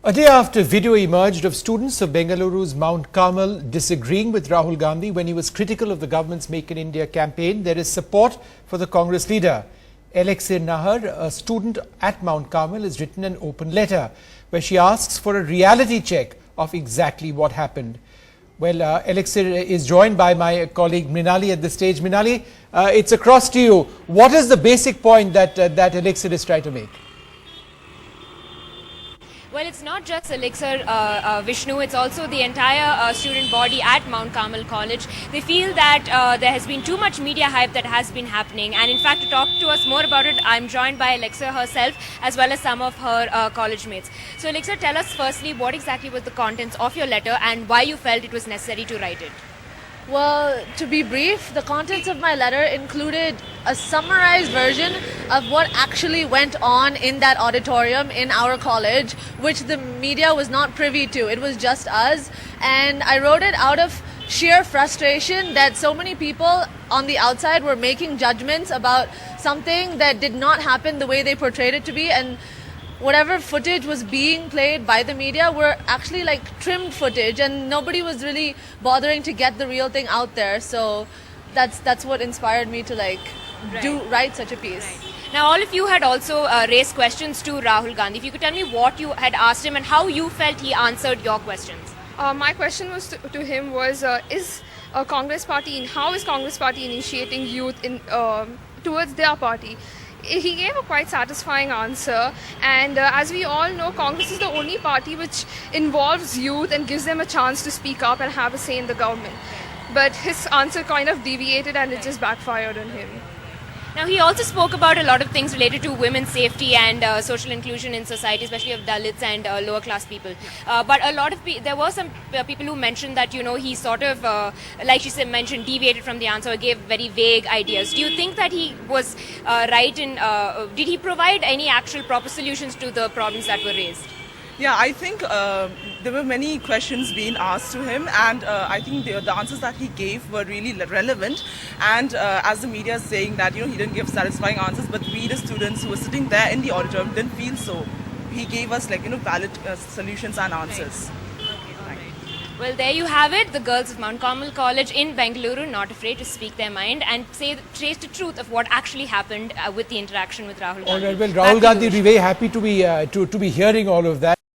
A day after video emerged of students of Bengaluru's Mount Carmel disagreeing with Rahul Gandhi when he was critical of the government's Make in India campaign, there is support for the Congress leader. Elixir Nahar, a student at Mount Carmel, has written an open letter where she asks for a reality check of exactly what happened. Well, Elixir is joined by my colleague Mrinali at this stage. Mrinali, it's across to you. What is the basic point that Elixir is trying to make? Well, it's not just Elixir, Vishnu, it's also the entire student body at Mount Carmel College. They feel that there has been too much media hype that has been happening, and in fact to talk to us more about it, I'm joined by Elixir herself as well as some of her college mates. So Elixir, tell us firstly what exactly was the contents of your letter and why you felt it was necessary to write it. Well, to be brief, the contents of my letter included a summarized version of what actually went on in that auditorium in our college, which the media was not privy to. It was just us, and I wrote it out of sheer frustration that so many people on the outside were making judgments about something that did not happen the way they portrayed it to be, and whatever footage was being played by the media were actually like trimmed footage, and nobody was really bothering to get the real thing out there. So that's what inspired me to write such a piece. Right. Now, all of you had also raised questions to Rahul Gandhi. If you could tell me what you had asked him and how you felt he answered your questions. My question was to him was, is Congress Party, how is Congress Party initiating youth in towards their party? He gave a quite satisfying answer, and as we all know, Congress is the only party which involves youth and gives them a chance to speak up and have a say in the government. But his answer kind of deviated and it just backfired on him. Now, he also spoke about a lot of things related to women's safety and social inclusion in society, especially of Dalits and lower class people. But a lot of there were some people who mentioned that, you know, he sort of, like she said, mentioned, deviated from the answer, gave very vague ideas. Do you think that he was right in, did he provide any actual proper solutions to the problems that were raised? Yeah, I think there were many questions being asked to him, and I think the answers that he gave were really relevant. And as the media is saying that, you know, he didn't give satisfying answers, but we, the students who were sitting there in the auditorium, didn't feel so. He gave us, valid solutions and answers. Well, there you have it. The girls of Mount Carmel College in Bengaluru, not afraid to speak their mind and trace the truth of what actually happened with the interaction with Rahul Gandhi. All right, well, Rahul Gandhi will be very happy to be hearing all of that.